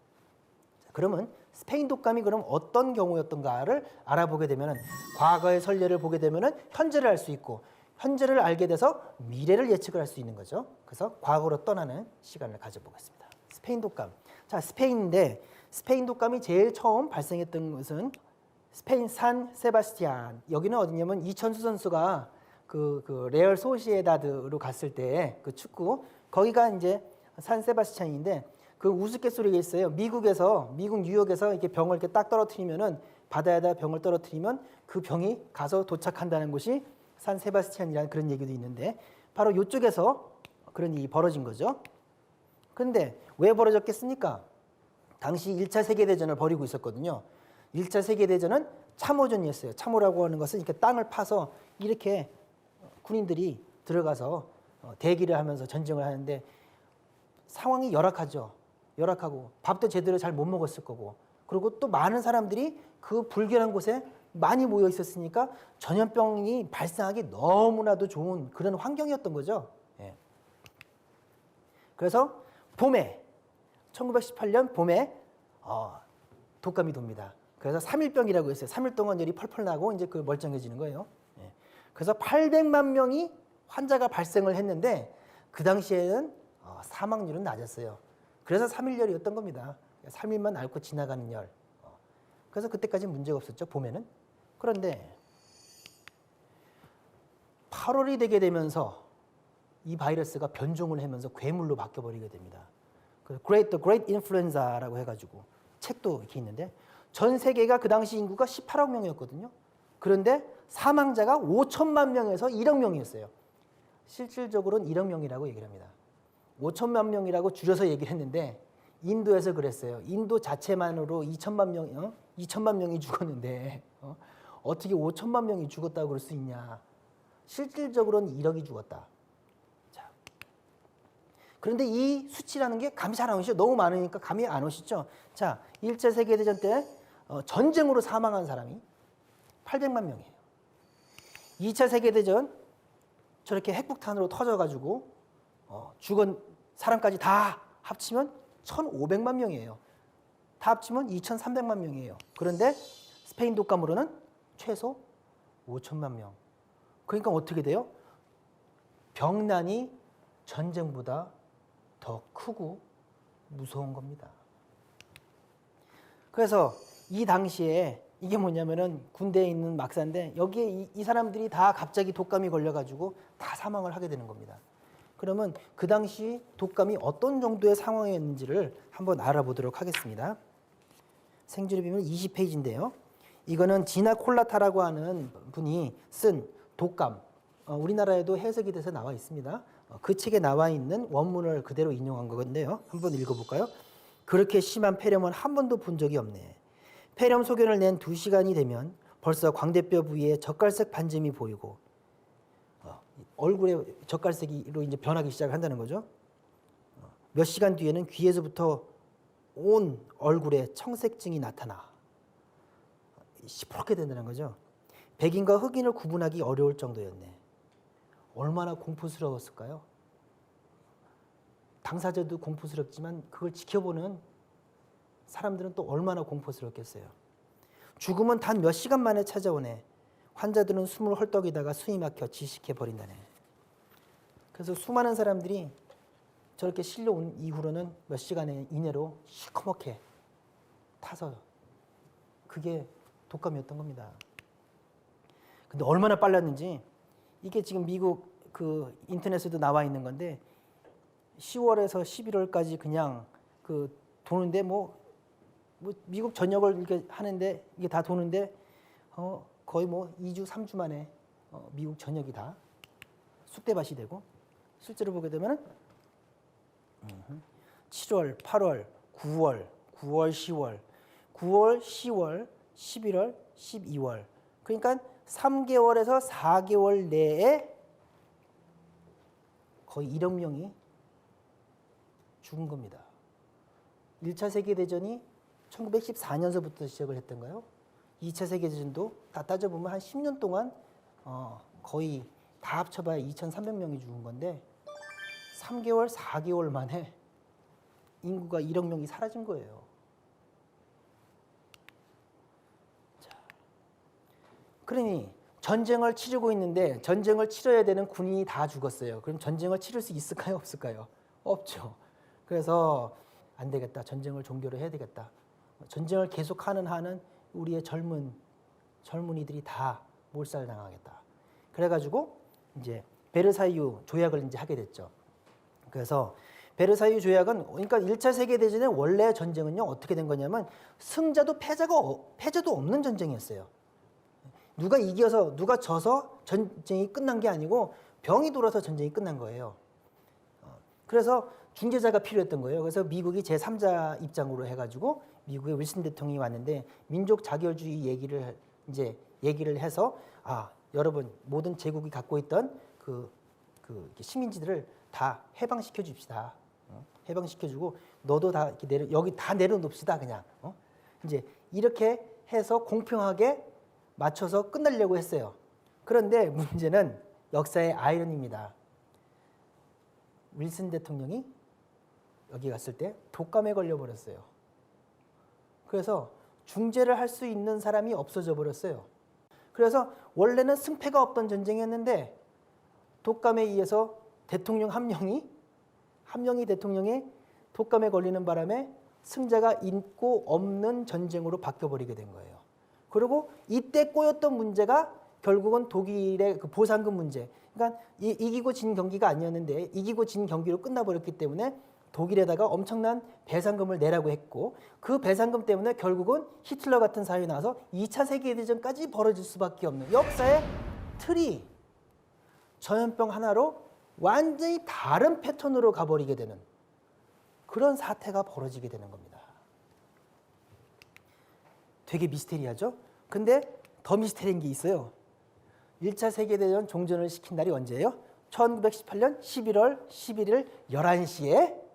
그러면 스페인 독감이 그럼 어떤 경우였던가를 알아보게 되면은 과거의 선례를 보게 되면은 현재를 알 수 있고 현재를 알게 돼서 미래를 예측을 할 수 있는 거죠. 그래서 과거로 떠나는 시간을 가져보겠습니다. 스페인 독감. 자, 스페인인데 스페인 독감이 제일 처음 발생했던 것은 스페인 산 세바스티안. 여기는 어디냐면 이천수 선수가 그 레얼 소시에다드로 갔을 때 그 축구 거기가 이제 산 세바스티안인데 그 우스갯소리가 있어요. 미국 뉴욕에서 이렇게 병을 이렇게 딱 떨어뜨리면은 바다에다 병을 떨어뜨리면 그 병이 가서 도착한다는 곳이 산 세바스티안이라는 그런 얘기도 있는데 바로 이쪽에서 그런 일이 벌어진 거죠. 그런데 왜 벌어졌겠습니까? 당시 1차 세계대전을 벌이고 있었거든요. 1차 세계대전은 참호전이었어요. 참호라고 하는 것은 이렇게 땅을 파서 이렇게 군인들이 들어가서 대기를 하면서 전쟁을 하는데 상황이 열악하죠. 열악하고 밥도 제대로 잘 못 먹었을 거고 그리고 또 많은 사람들이 그 불결한 곳에 많이 모여 있었으니까 전염병이 발생하기 너무나도 좋은 그런 환경이었던 거죠. 예. 그래서 봄에 1918년 봄에 독감이 돕니다. 그래서 3일병이라고 했어요. 3일 동안 열이 펄펄 나고 이제 그 멀쩡해지는 거예요. 예. 그래서 800만 명이 환자가 발생을 했는데 그 당시에는 사망률은 낮았어요. 그래서 3일열이었던 겁니다. 3일만 앓고 지나가는 열. 그래서 그때까지 문제가 없었죠. 봄에는. 그런데 8월이 되게 되면서 이 바이러스가 변종을 하면서 괴물로 바뀌어버리게 됩니다. The Great Influenza라고 해가지고 책도 이렇게 있는데 전 세계가 그 당시 인구가 18억 명이었거든요. 그런데 사망자가 5천만 명에서 1억 명이었어요. 실질적으로는 1억 명이라고 얘기를 합니다. 5천만 명이라고 줄여서 얘기를 했는데 인도에서 그랬어요. 인도 자체만으로 2천만 명이 죽었는데 어떻게 5천만 명이 죽었다고 그럴 수 있냐. 실질적으로는 1억이 죽었다. 자, 그런데 이 수치라는 게 감이 잘 안 오시죠. 너무 많으니까 감이 안 오시죠. 자, 1차 세계대전 때 전쟁으로 사망한 사람이 800만 명이에요. 2차 세계대전 저렇게 핵폭탄으로 터져가지고 죽은 사람까지 다 합치면 1,500만 명이에요. 다 합치면 2,300만 명이에요. 그런데 스페인 독감으로는 최소 5천만 명. 그러니까 어떻게 돼요? 병난이 전쟁보다 더 크고 무서운 겁니다. 그래서 이 당시에 이게 뭐냐면은 군대에 있는 막사인데 여기에 이 사람들이 다 갑자기 독감이 걸려가지고 다 사망을 하게 되는 겁니다. 그러면 그 당시 독감이 어떤 정도의 상황이었는지를 한번 알아보도록 하겠습니다. 생존의 비밀 20페이지인데요. 이거는 지나 콜라타라고 하는 분이 쓴 독감. 우리나라에도 해석이 돼서 나와 있습니다. 그 책에 나와 있는 원문을 그대로 인용한 건데요. 한번 읽어볼까요? 그렇게 심한 폐렴은 한 번도 본 적이 없네. 폐렴 소견을 낸 2시간이 되면 벌써 광대뼈 부위에 젓갈색 반점이 보이고 얼굴에 젓갈색으로 이제 변하기 시작한다는 거죠. 몇 시간 뒤에는 귀에서부터 온 얼굴에 청색증이 나타나 시퍼렇게 된다는 거죠. 백인과 흑인을 구분하기 어려울 정도였네. 얼마나 공포스러웠을까요? 당사자도 공포스럽지만 그걸 지켜보는 사람들은 또 얼마나 공포스럽겠어요. 죽음은 단 몇 시간 만에 찾아오네. 환자들은 숨을 헐떡이다가 숨이 막혀 지식해버린다네. 그래서 수많은 사람들이 저렇게 실려온 이후로는 몇 시간 이내로 시커멓게 타서 그게 독감이었던 겁니다. 근데 얼마나 빨랐는지 이게 지금 미국 그 인터넷에도 나와 있는 건데 10월에서 11월까지 그냥 그 도는데 뭐 미국 전역을 이렇게 하는데 이게 다 도는데 거의 뭐 2주 3주 만에 미국 전역이 다 쑥대밭이 되고 실제로 보게 되면은 7월, 8월, 9월, 10월, 10월, 11월, 12월. 그러니까 3개월에서 4개월 내에 거의 1억 명이 죽은 겁니다. 1차 세계대전이 1914년서부터 시작을 했던가요? 2차 세계대전도 다 따져보면 한 10년 동안 거의 다 합쳐봐야 2,300명이 죽은 건데 3개월, 4개월 만에 인구가 1억 명이 사라진 거예요. 자, 그러니 전쟁을 치르고 있는데 전쟁을 치러야 되는 군인이 다 죽었어요. 그럼 전쟁을 치를 수 있을까요? 없을까요? 없죠. 그래서 안 되겠다. 전쟁을 종결을 해야 되겠다. 전쟁을 계속하는 한은 우리의 젊은이들이 다 몰살당하겠다. 그래가지고 이제 베르사유 조약을 이제 하게 됐죠. 그래서 베르사유 조약은 그러니까 1차 세계대전의 원래 전쟁은요 어떻게 된 거냐면 승자도 패자도 없는 전쟁이었어요. 누가 이겨서 누가 져서 전쟁이 끝난 게 아니고 병이 돌아서 전쟁이 끝난 거예요. 그래서 중재자가 필요했던 거예요. 그래서 미국이 제3자 입장으로 해가지고 미국의 윌슨 대통령이 왔는데 민족 자결주의 얘기를 해서 여러분 모든 제국이 갖고 있던 그 식민지들을 다 해방시켜 줍시다. 해방시켜주고 너도 다 이렇게 여기 다 내려놓읍시다 그냥. 이제 이렇게 해서 공평하게 맞춰서 끝내려고 했어요. 그런데 문제는 역사의 아이러니입니다. 윌슨 대통령이 여기 갔을 때 독감에 걸려버렸어요. 그래서 중재를 할 수 있는 사람이 없어져 버렸어요. 그래서 원래는 승패가 없던 전쟁이었는데 독감에 의해서 대통령 한 명이 대통령이 독감에 걸리는 바람에 승자가 있고 없는 전쟁으로 바뀌어버리게 된 거예요. 그리고 이때 꼬였던 문제가 결국은 독일의 그 보상금 문제. 그러니까 이기고 진 경기가 아니었는데 이기고 진 경기로 끝나버렸기 때문에 독일에다가 엄청난 배상금을 내라고 했고 그 배상금 때문에 결국은 히틀러 같은 사회가 나와서 2차 세계대전까지 벌어질 수밖에 없는 역사의 틀이 전염병 하나로 완전히 다른 패턴으로 가버리게 되는 그런 사태가 벌어지게 되는 겁니다. 되게 미스테리하죠? 근데 더 미스테리한 게 있어요. 1차 세계대전 종전을 시킨 날이 언제예요? 1918년 11월 11일 11시에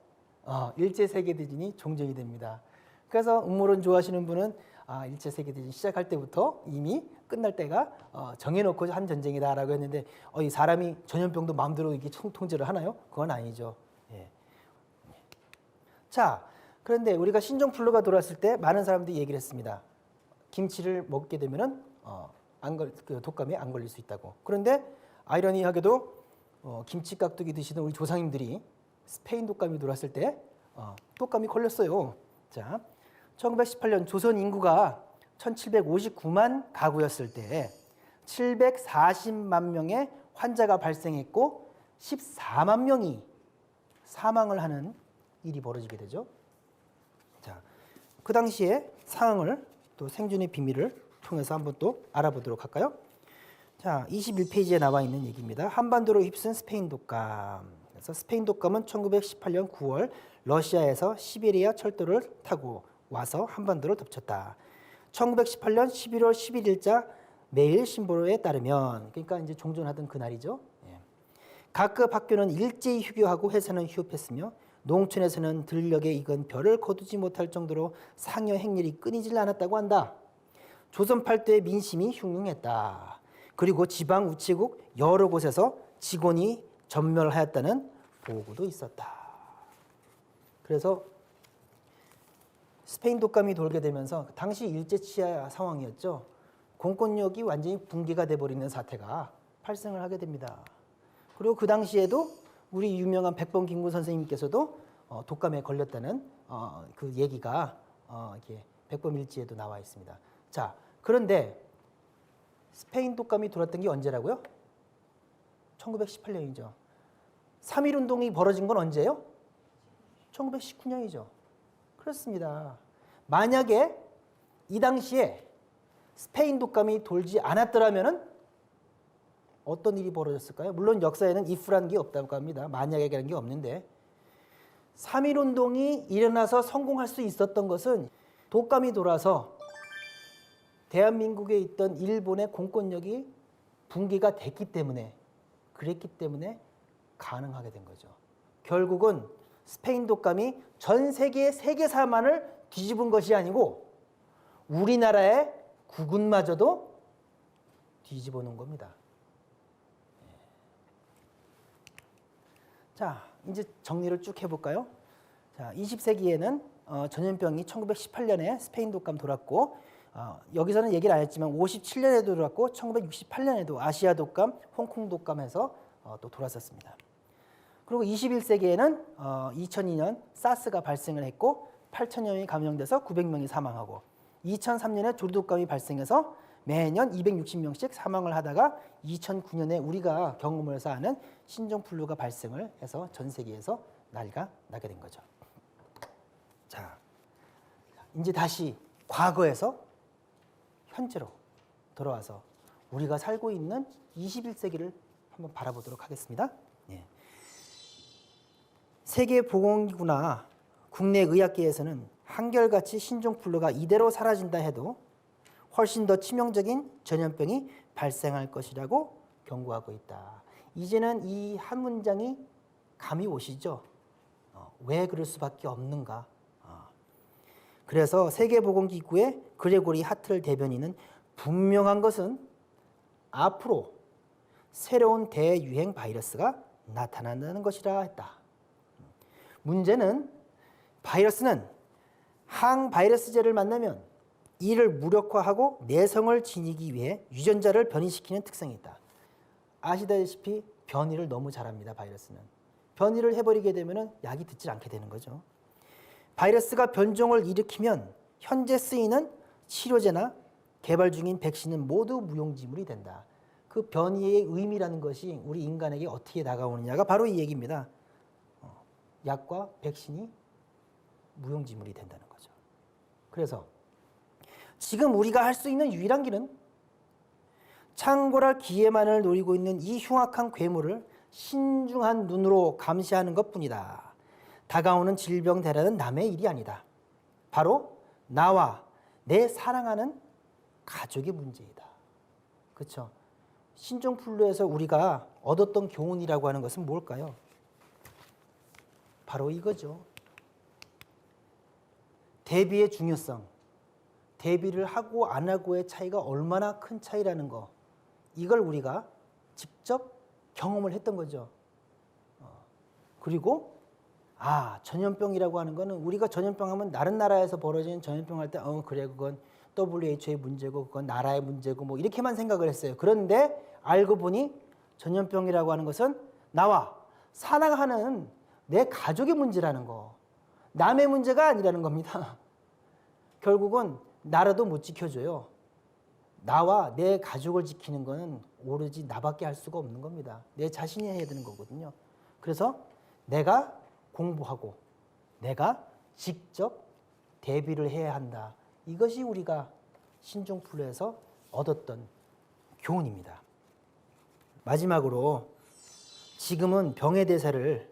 1차 세계대전이 종전이 됩니다. 그래서 음모론 좋아하시는 분은 1차 세계대전 시작할 때부터 이미 끝날 때가 정해놓고 한 전쟁이다라고 했는데 이 사람이 전염병도 마음대로 이렇게 통제를 하나요? 그건 아니죠. 예. 자, 그런데 우리가 신종플루가 돌았을 때 많은 사람들이 얘기를 했습니다. 김치를 먹게 되면은 독감에 안 걸릴 수 있다고. 그런데 아이러니하게도 김치 깍두기 드시던 우리 조상님들이 스페인 독감이 돌았을 때 독감이 걸렸어요. 자, 1918년 조선 인구가 1759만 가구였을 때 740만 명의 환자가 발생했고 14만 명이 사망을 하는 일이 벌어지게 되죠. 자, 그 당시에 상황을 또 생존의 비밀을 통해서 한번 또 알아보도록 할까요? 자, 21페이지에 나와 있는 얘기입니다. 한반도로 휩쓴 스페인 독감. 그래서 스페인 독감은 1918년 9월 러시아에서 시베리아 철도를 타고 와서 한반도를 덮쳤다. 1918년 11월 11일자 매일 신보로에 따르면 그러니까 이제 종전하던 그날이죠. 예. 각급 학교는 일제히 휴교하고 회사는 휴업했으며 농촌에서는 들녘에 익은 벼를 거두지 못할 정도로 상여 행렬이 끊이질 않았다고 한다. 조선 팔도의 민심이 흉흉했다. 그리고 지방 우체국 여러 곳에서 직원이 전멸하였다는 보고도 있었다. 그래서 스페인 독감이 돌게 되면서 당시 일제치하 상황이었죠. 공권력이 완전히 붕괴가 돼버리는 사태가 발생을 하게 됩니다. 그리고 그 당시에도 우리 유명한 백범 김구 선생님께서도 독감에 걸렸다는 그 얘기가 이렇게 백범일지에도 나와 있습니다. 자, 그런데 스페인 독감이 돌았던 게 언제라고요? 1918년이죠. 3.1운동이 벌어진 건 언제예요? 1919년이죠. 그렇습니다. 만약에 이 당시에 스페인 독감이 돌지 않았더라면 어떤 일이 벌어졌을까요? 물론 역사에는 if라는 게 없다고 합니다. 만약에라는 게 없는데 3.1운동이 일어나서 성공할 수 있었던 것은 독감이 돌아서 대한민국에 있던 일본의 공권력이 붕괴가 됐기 때문에 그랬기 때문에 가능하게 된 거죠. 결국은 스페인 독감이 전 세계의 세계사만을 뒤집은 것이 아니고 우리나라의 국운마저도 뒤집어 놓은 겁니다. 자, 이제 정리를 쭉 해볼까요? 자, 20세기에는 전염병이 1918년에 스페인 독감 돌았고 여기서는 얘기를 안 했지만 57년에도 돌았고 1968년에도 아시아 독감, 홍콩 독감에서 또 돌았었습니다. 그리고 21세기에는 2002년 사스가 발생을 했고 8,000명이 감염돼서 900명이 사망하고 2003년에 조류독감이 발생해서 매년 260명씩 사망을 하다가 2009년에 우리가 경험을 해서 아는 신종플루가 발생을 해서 전 세계에서 난리가 나게 된 거죠. 자, 이제 다시 과거에서 현재로 돌아와서 우리가 살고 있는 21세기를 한번 바라보도록 하겠습니다. 예. 세계보건기구나 국내 의학계에서는 한결같이 신종플루가 이대로 사라진다 해도 훨씬 더 치명적인 전염병이 발생할 것이라고 경고하고 있다. 이제는 이 한 문장이 감이 오시죠? 왜 그럴 수밖에 없는가? 그래서 세계보건기구의 그레고리 하틀 대변인은 분명한 것은 앞으로 새로운 대유행 바이러스가 나타난다는 것이라 했다. 문제는 바이러스는 항바이러스제를 만나면 이를 무력화하고 내성을 지니기 위해 유전자를 변이시키는 특성이 있다. 아시다시피 변이를 너무 잘합니다. 바이러스는. 변이를 해버리게 되면 약이 듣질 않게 되는 거죠. 바이러스가 변종을 일으키면 현재 쓰이는 치료제나 개발 중인 백신은 모두 무용지물이 된다. 그 변이의 의미라는 것이 우리 인간에게 어떻게 다가오느냐가 바로 이 얘기입니다. 약과 백신이 무용지물이 된다는 거죠. 그래서 지금 우리가 할 수 있는 유일한 길은 창궐할 기회만을 노리고 있는 이 흉악한 괴물을 신중한 눈으로 감시하는 것뿐이다. 다가오는 질병 대란은 남의 일이 아니다. 바로 나와 내 사랑하는 가족의 문제이다. 그렇죠? 신종플루에서 우리가 얻었던 교훈이라고 하는 것은 뭘까요? 바로 이거죠. 대비의 중요성, 대비를 하고 안 하고의 차이가 얼마나 큰 차이라는 거, 이걸 우리가 직접 경험을 했던 거죠. 그리고 전염병이라고 하는 거는 우리가 전염병 하면 다른 나라에서 벌어진 전염병 할 때 그래 그건 WHO의 문제고 그건 나라의 문제고 뭐 이렇게만 생각을 했어요. 그런데 알고 보니 전염병이라고 하는 것은 나와 사랑하는 내 가족의 문제라는 거, 남의 문제가 아니라는 겁니다. 결국은 나라도 못 지켜줘요. 나와 내 가족을 지키는 거는 오로지 나밖에 할 수가 없는 겁니다. 내 자신이 해야 되는 거거든요. 그래서 내가 공부하고 내가 직접 대비를 해야 한다. 이것이 우리가 신종플루에서 얻었던 교훈입니다. 마지막으로 지금은 병의 대사를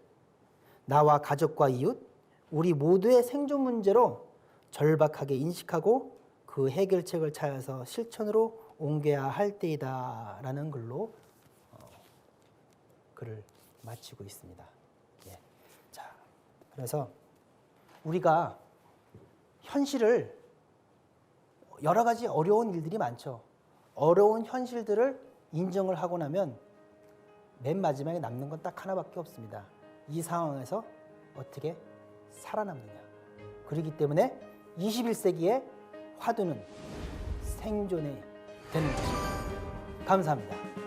나와 가족과 이웃, 우리 모두의 생존 문제로 절박하게 인식하고 그 해결책을 찾아서 실천으로 옮겨야 할 때이다 라는 글로 글을 마치고 있습니다. 예. 자, 그래서 우리가 현실을 여러 가지 어려운 일들이 많죠. 어려운 현실들을 인정을 하고 나면 맨 마지막에 남는 건 딱 하나밖에 없습니다. 이 상황에서 어떻게 살아남느냐. 그렇기 때문에 21세기의 화두는 생존이 되는 것입니다. 감사합니다.